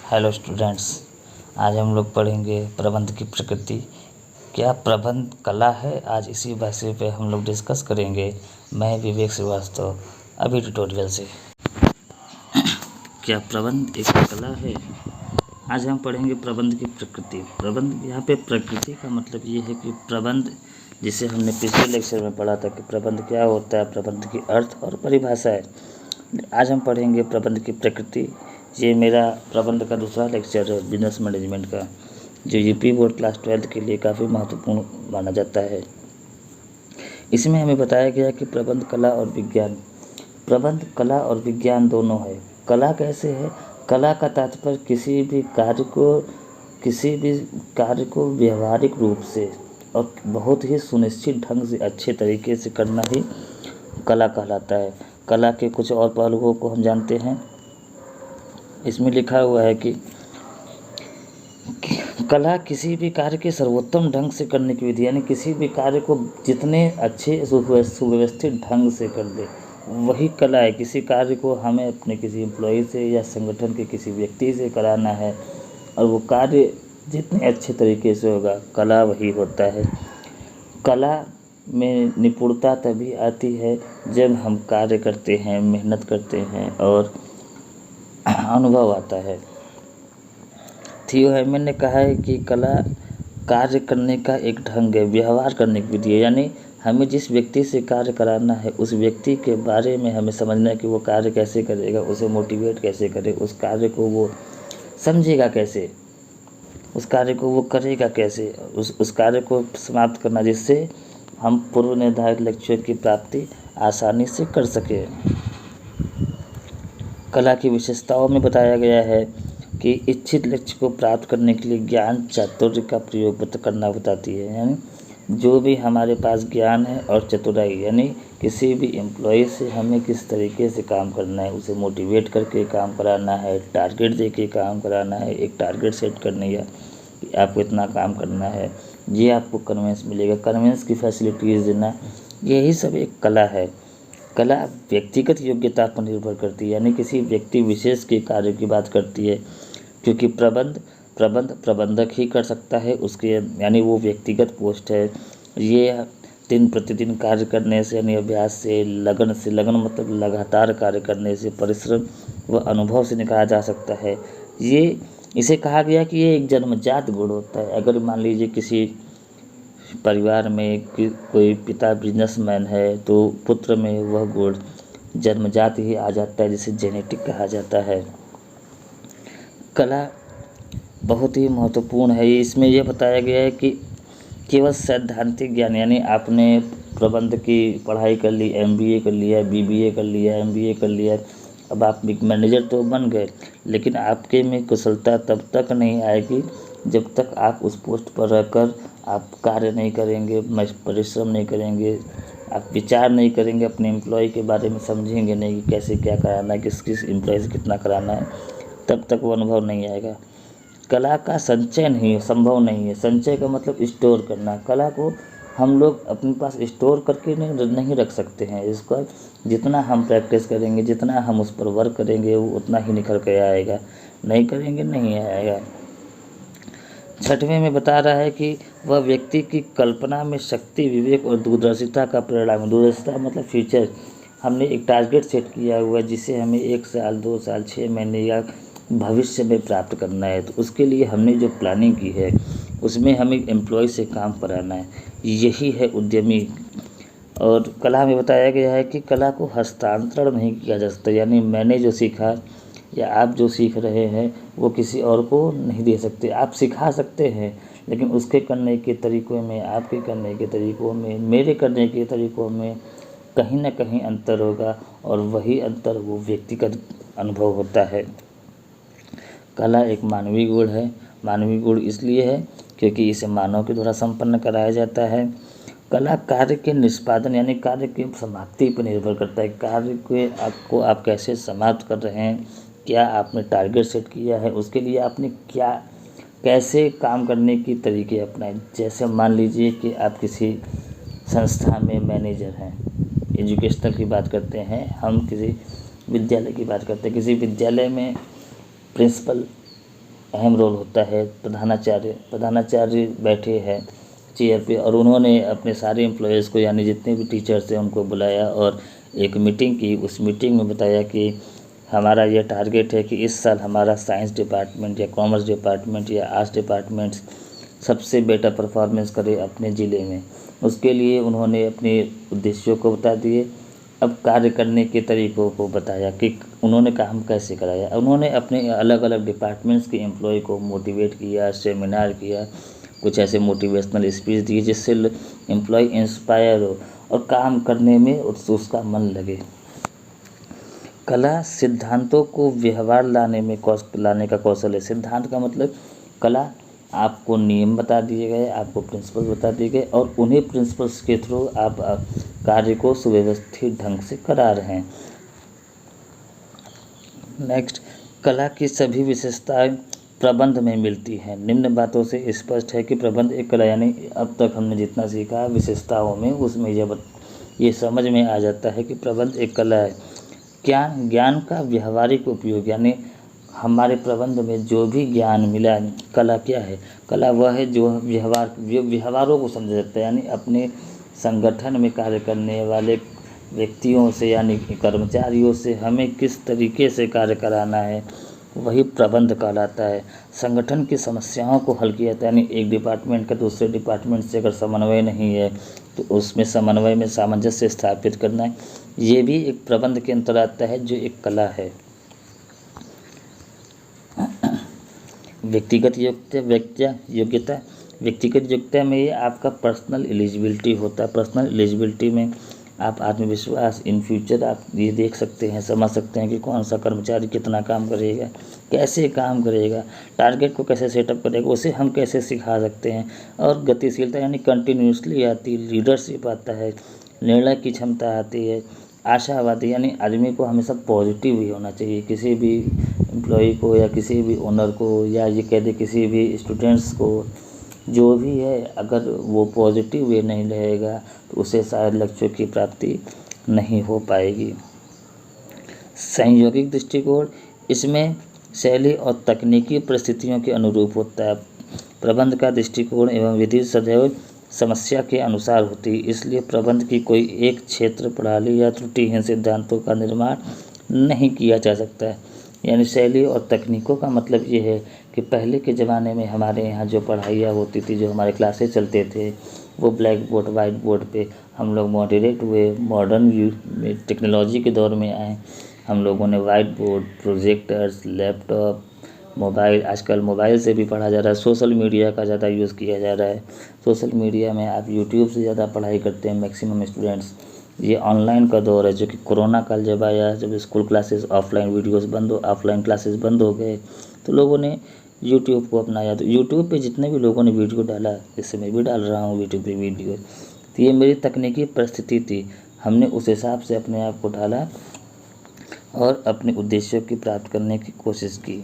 Hello students, आज हम लोग पढ़ेंगे प्रबंध की प्रकृति। क्या प्रबंध कला है? आज इसी विषय पे हम लोग डिस्कस करेंगे। मैं विवेक श्रीवास्तव, अभी ट्यूटोरियल से। क्या प्रबंध एक कला है? आज हम पढ़ेंगे प्रबंध की प्रकृति। प्रबंध, यहाँ पे प्रकृति का मतलब ये है कि प्रबंध, जिसे हमने पिछले लेक्चर में पढ़ा था कि प्रबंध क्या होता है, प्रबंध की अर्थ और परिभाषा है। आज हम पढ़ेंगे प्रबंध की प्रकृति। ये मेरा प्रबंध का दूसरा लेक्चर है, बिजनेस मैनेजमेंट का, जो यूपी बोर्ड क्लास 12 के लिए काफ़ी महत्वपूर्ण माना जाता है। इसमें हमें बताया गया कि प्रबंध कला और विज्ञान, प्रबंध कला और विज्ञान दोनों है। कला कैसे है? कला का तात्पर्य किसी भी कार्य को व्यवहारिक रूप से और बहुत ही सुनिश्चित ढंग से अच्छे तरीके से करना ही कला कहलाता है। कला के कुछ और पहलुओं को हम जानते हैं। इसमें लिखा हुआ है कि कला किसी भी कार्य के सर्वोत्तम ढंग से करने की विधि, यानी किसी भी कार्य को जितने अच्छे सुव्यवस्थित ढंग से कर दे वही कला है। किसी कार्य को हमें अपने किसी एम्प्लॉय से या संगठन के किसी व्यक्ति से कराना है और वो कार्य जितने अच्छे तरीके से होगा, कला वही होता है। कला में निपुणता तभी आती है जब हम कार्य करते हैं, मेहनत करते हैं और अनुभव आता है। थियो हेमन ने कहा है कि कला कार्य करने का एक ढंग है, व्यवहार करने की विधि है। यानी हमें जिस व्यक्ति से कार्य कराना है उस व्यक्ति के बारे में हमें समझना है कि वो कार्य कैसे करेगा, उसे मोटिवेट कैसे करे, उस कार्य को वो समझेगा कैसे, उस कार्य को वो करेगा कैसे, उस कार्य को समाप्त करना जिससे हम पूर्व निर्धारित लक्ष्यों की प्राप्ति आसानी से कर सकें। कला की विशेषताओं में बताया गया है कि इच्छित लक्ष्य को प्राप्त करने के लिए ज्ञान चातुर्य का प्रयोग करना बताती है। यानी जो भी हमारे पास ज्ञान है और चतुराई, यानी किसी भी एम्प्लॉय से हमें किस तरीके से काम करना है, उसे मोटिवेट करके काम कराना है, टारगेट दे के काम कराना है, एक टारगेट सेट करने या कि आपको इतना काम करना है, ये आपको कन्वेंस मिलेगा, कन्वेंस की फैसिलिटीज़ देना, यही सब एक कला है। कला व्यक्तिगत योग्यता पर निर्भर करती है, यानी किसी व्यक्ति विशेष के कार्य की बात करती है, क्योंकि प्रबंध प्रबंधक ही कर सकता है उसके, यानी वो व्यक्तिगत पोस्ट है। ये दिन प्रतिदिन कार्य करने से, यानी अभ्यास से, लगन मतलब लगातार कार्य करने से, परिश्रम व अनुभव से निकाला जा सकता है। इसे कहा गया कि ये एक जन्मजात गुण होता है। अगर मान लीजिए किसी परिवार में कोई पिता बिजनेसमैन है तो पुत्र में वह गुण जन्मजात ही आ जाता है, जिसे जेनेटिक कहा जाता है। कला बहुत ही महत्वपूर्ण है। इसमें यह बताया गया है कि केवल सैद्धांतिक ज्ञान, यानी आपने प्रबंध की पढ़ाई कर ली, MBA कर लिया, BBA कर लिया, MBA कर लिया, अब आप मैनेजर तो बन गए, लेकिन आपके में कुशलता तब तक नहीं आएगी जब तक आप उस पोस्ट पर रहकर आप कार्य नहीं करेंगे, परिश्रम नहीं करेंगे, आप विचार नहीं करेंगे, अपने एम्प्लॉय के बारे में समझेंगे नहीं कि कैसे क्या कराना है, किस एम्प्लॉय से कितना कराना है, तब तक वो अनुभव नहीं आएगा। कला का संचय नहीं संभव नहीं है। संचय का मतलब स्टोर करना। कला को हम लोग अपने पास स्टोर करके नहीं रख सकते हैं। इसका जितना हम प्रैक्टिस करेंगे, जितना हम उस पर वर्क करेंगे, वो उतना ही निखर के आएगा। नहीं करेंगे नहीं आएगा। 6वें में बता रहा है कि वह व्यक्ति की कल्पना में शक्ति, विवेक और दूरदर्शिता का परिणाम है। दूरदर्शिता मतलब फ्यूचर। हमने एक टारगेट सेट किया हुआ है जिसे हमें 1 साल, 2 साल, 6 महीने या भविष्य में प्राप्त करना है, तो उसके लिए हमने जो प्लानिंग की है उसमें हमें एम्प्लॉय से काम कराना है। यही है उद्यमी। और कला में बताया गया है कि कला को हस्तांतरण नहीं किया जा सकता, यानी मैंने जो सीखा या आप जो सीख रहे हैं वो किसी और को नहीं दे सकते। आप सिखा सकते हैं, लेकिन उसके करने के तरीक़ों में, आपके करने के तरीक़ों में, मेरे करने के तरीक़ों में कहीं ना कहीं अंतर होगा, और वही अंतर वो व्यक्तिगत अनुभव होता है। कला एक मानवीय गुण है। मानवीय गुण इसलिए है क्योंकि इसे मानव के द्वारा संपन्न कराया जाता है। कला कार्य के निष्पादन, यानी कार्य की समाप्ति पर निर्भर करता है। कार्य को आप कैसे समाप्त कर रहे हैं, क्या आपने टारगेट सेट किया है, उसके लिए आपने कैसे काम करने की तरीके अपनाए। जैसे मान लीजिए कि आप किसी संस्था में मैनेजर हैं, एजुकेशनल की बात करते हैं, हम किसी विद्यालय की बात करते हैं, किसी विद्यालय में प्रिंसिपल अहम रोल होता है। प्रधानाचार्य बैठे हैं चेयर पे और उन्होंने अपने सारे एम्प्लॉयज़ को यानी जितने भी टीचर्स हैं उनको बुलाया और एक मीटिंग की। उस मीटिंग में बताया कि हमारा ये टारगेट है कि इस साल हमारा साइंस डिपार्टमेंट या कॉमर्स डिपार्टमेंट या आर्ट्स डिपार्टमेंट सबसे बेटर परफॉर्मेंस करे अपने ज़िले में। उसके लिए उन्होंने अपने उद्देश्यों को बता दिए। अब कार्य करने के तरीक़ों को बताया कि उन्होंने काम कैसे कराया। उन्होंने अपने अलग अलग डिपार्टमेंट्स के एम्प्लॉय को मोटिवेट किया, सेमिनार किया, कुछ ऐसे मोटिवेशनल स्पीच दिए जिससे एम्प्लॉय इंस्पायर हो और काम करने में उसका मन लगे। कला सिद्धांतों को व्यवहार लाने का कौशल है। सिद्धांत का मतलब कला, आपको नियम बता दिए गए, आपको प्रिंसिपल्स बता दिए गए और उन्हीं प्रिंसिपल्स के थ्रू आप कार्य को सुव्यवस्थित ढंग से करा रहे हैं। नेक्स्ट, कला की सभी विशेषताएं प्रबंध में मिलती हैं। निम्न बातों से स्पष्ट है कि प्रबंध एक कला, यानी अब तक हमने जितना सीखा विशेषताओं में उसमें ये समझ में आ जाता है कि प्रबंध एक कला है। ज्ञान का व्यवहारिक उपयोग, यानी हमारे प्रबंध में जो भी ज्ञान मिला, कला क्या है? कला वह है जो व्यवहारों को समझ सकता है, यानी अपने संगठन में कार्य करने वाले व्यक्तियों से यानी कर्मचारियों से हमें किस तरीके से कार्य कराना है, वही प्रबंध कहलाता है। संगठन की समस्याओं को हल किया जाता है, यानी एक डिपार्टमेंट का दूसरे डिपार्टमेंट से अगर समन्वय नहीं है तो उसमें समन्वय में सामंजस्य स्थापित करना है, ये भी एक प्रबंध के अंतर्गत आता है जो एक कला है। व्यक्तिगत योग्यता में ये आपका पर्सनल एलिजिबिलिटी होता है। पर्सनल एलिजिबिलिटी में आप आत्मविश्वास, इन फ्यूचर आप ये देख सकते हैं, समझ सकते हैं कि कौन सा कर्मचारी कितना काम करेगा, कैसे काम करेगा, टारगेट को कैसे सेटअप करेगा, उसे हम कैसे सिखा सकते हैं। और गतिशीलता यानी कंटिन्यूसली आती, लीडरशिप आता है, निर्णय की क्षमता आती है। आशावादी यानी आदमी को हमेशा पॉजिटिव ही होना चाहिए, किसी भी एम्प्लॉय को या किसी भी ओनर को या ये कह दे किसी भी स्टूडेंट्स को, जो भी है, अगर वो पॉजिटिव वे नहीं रहेगा तो उसे शायद लक्ष्यों की प्राप्ति नहीं हो पाएगी। संयोगिक दृष्टिकोण, इसमें शैली और तकनीकी परिस्थितियों के अनुरूप होता है। प्रबंध का दृष्टिकोण एवं विधि सदैव समस्या के अनुसार होती है, इसलिए प्रबंध की कोई एक क्षेत्र, प्रणाली या त्रुटिहीन सिद्धांतों का निर्माण नहीं किया जा सकता है। यानी शैली और तकनीकों का मतलब ये है कि पहले के ज़माने में हमारे यहाँ जो पढ़ाइयाँ होती थी, जो हमारे क्लासेस चलते थे, वो ब्लैक बोर्ड, वाइट बोर्ड पे हम लोग मॉडरेट हुए, मॉडर्न में टेक्नोलॉजी के दौर में आए। हम लोगों ने white board, projectors, laptop, mobile, आजकल मोबाइल से भी पढ़ा जा रहा है। सोशल मीडिया का ज़्यादा यूज़ किया जा रहा है। सोशल मीडिया में आप यूट्यूब से ज़्यादा पढ़ाई करते हैं मैक्सिमम स्टूडेंट्स। ये ऑनलाइन का दौर है, जो कि कोरोना काल जब आया, जब school classes offline offline classes बंद हो गए, तो लोगों ने यूट्यूब को अपनाया। तो यूट्यूब पे जितने भी लोगों ने वीडियो डाला, जैसे मैं भी डाल रहा हूँ यूट्यूब पे वीडियो, तो ये मेरी तकनीकी परिस्थिति थी। हमने उस हिसाब से अपने आप को डाला और अपने उद्देश्यों की प्राप्त करने की कोशिश की।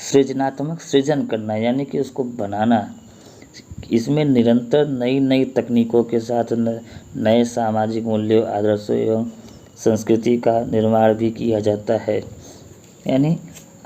सृजनात्मक सृजन करना यानी कि उसको बनाना, इसमें निरंतर नई नई तकनीकों के साथ नए सामाजिक मूल्यों, आदर्शों एवं संस्कृति का निर्माण भी किया जाता है। यानी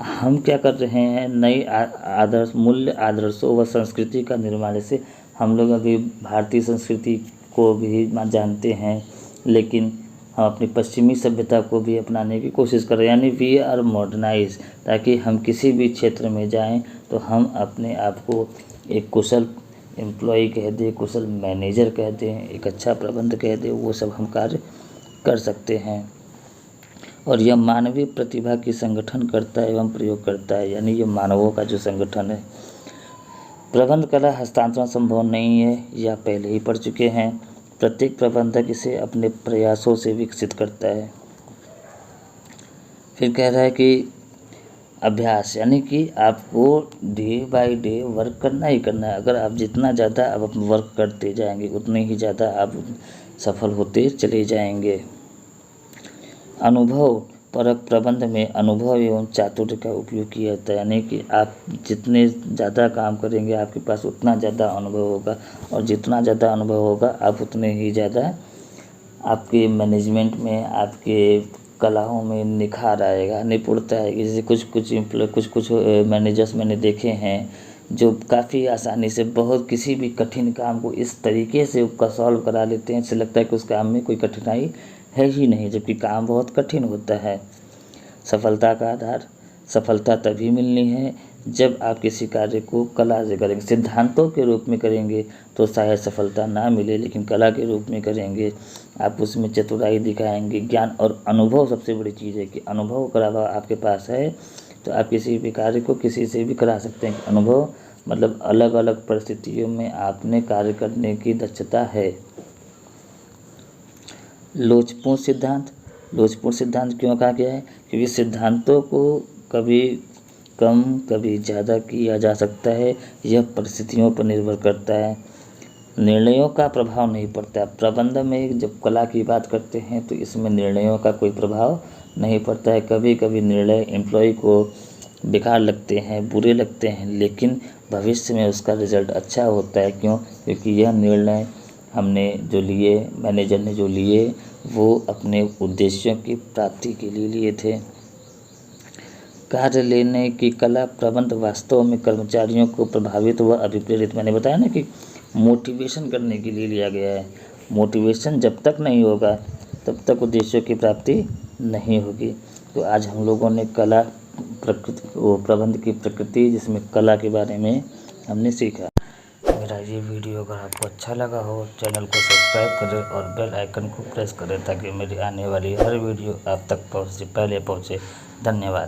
हम क्या कर रहे हैं, नई आदर्शों व संस्कृति का निर्माण से हम लोग अभी भारतीय संस्कृति को भी जानते हैं, लेकिन हम अपनी पश्चिमी सभ्यता को भी अपनाने की कोशिश कर रहे हैं। यानी वी आर मॉडर्नाइज, ताकि हम किसी भी क्षेत्र में जाएं तो हम अपने आप को एक कुशल एम्प्लॉय कह दें, कुशल मैनेजर कह दें, एक अच्छा प्रबंध कह दें, वो सब हम कार्य कर सकते हैं। और यह मानवीय प्रतिभा की संगठन करता है एवं प्रयोग करता है, यानी ये मानवों का जो संगठन है। प्रबंध कला हस्तांतरण संभव नहीं है, या पहले ही पढ़ चुके हैं। प्रत्येक प्रबंधक इसे अपने प्रयासों से विकसित करता है। फिर कह रहा है कि अभ्यास, यानी कि आपको डे बाय डे वर्क करना ही करना है। अगर आप जितना ज़्यादा आप वर्क करते जाएंगे उतने ही ज़्यादा आप सफल होते चले जाएंगे। अनुभव परक प्रबंध में अनुभव एवं चातुर्य का उपयोग किया जाता है, यानी कि आप जितने ज़्यादा काम करेंगे आपके पास उतना ज़्यादा अनुभव होगा, और जितना ज़्यादा अनुभव होगा आप उतने ही ज़्यादा आपके मैनेजमेंट में, आपके कलाओं में निखार आएगा, निपुणता आएगी। जैसे कुछ मैनेजर्स मैंने देखे हैं जो काफ़ी आसानी से बहुत किसी भी कठिन काम को इस तरीके से उसका सॉल्व करा लेते हैं, ऐसे लगता है कि उस काम में कोई कठिनाई है ही नहीं, जबकि काम बहुत कठिन होता है। सफलता का आधार, सफलता तभी मिलनी है जब आप किसी कार्य को कला से करेंगे। सिद्धांतों के रूप में करेंगे तो शायद सफलता ना मिले, लेकिन कला के रूप में करेंगे, आप उसमें चतुराई दिखाएंगे। ज्ञान और अनुभव सबसे बड़ी चीज़ है कि अनुभव अगर आपके पास है तो आप किसी भी कार्य को किसी से भी करा सकते हैं। अनुभव मतलब अलग अलग परिस्थितियों में आपने कार्य करने की दक्षता है। लोचपूर्ण सिद्धांत, लोचपूर्ण सिद्धांत क्यों कहा गया है? क्योंकि सिद्धांतों को कभी कम कभी ज़्यादा किया जा सकता है, यह परिस्थितियों पर निर्भर करता है, निर्णयों का प्रभाव नहीं पड़ता। प्रबंधन में जब कला की बात करते हैं तो इसमें निर्णयों का कोई प्रभाव नहीं पड़ता है। कभी कभी निर्णय एम्प्लॉय को बेकार लगते हैं, बुरे लगते हैं, लेकिन भविष्य में उसका रिजल्ट अच्छा होता है। क्यों? क्योंकि यह निर्णय हमने जो लिए, मैनेजर ने जो लिए, वो अपने उद्देश्यों की प्राप्ति के लिए लिए थे। कार्य लेने की कला प्रबंध वास्तव में कर्मचारियों को प्रभावित व अभिप्रेरित, मैंने बताया ना कि मोटिवेशन करने के लिए लिया गया है। मोटिवेशन जब तक नहीं होगा तब तक उद्देश्यों की प्राप्ति नहीं होगी। तो आज हम लोगों ने कला प्रबंध की प्रकृति, जिसमें कला के बारे में हमने सीखा। मेरा ये वीडियो अगर आपको अच्छा लगा हो, चैनल को सब्सक्राइब करें और बेल आइकन को प्रेस करें ताकि मेरी आने वाली हर वीडियो आप तक पहले पहुँचे। धन्यवाद।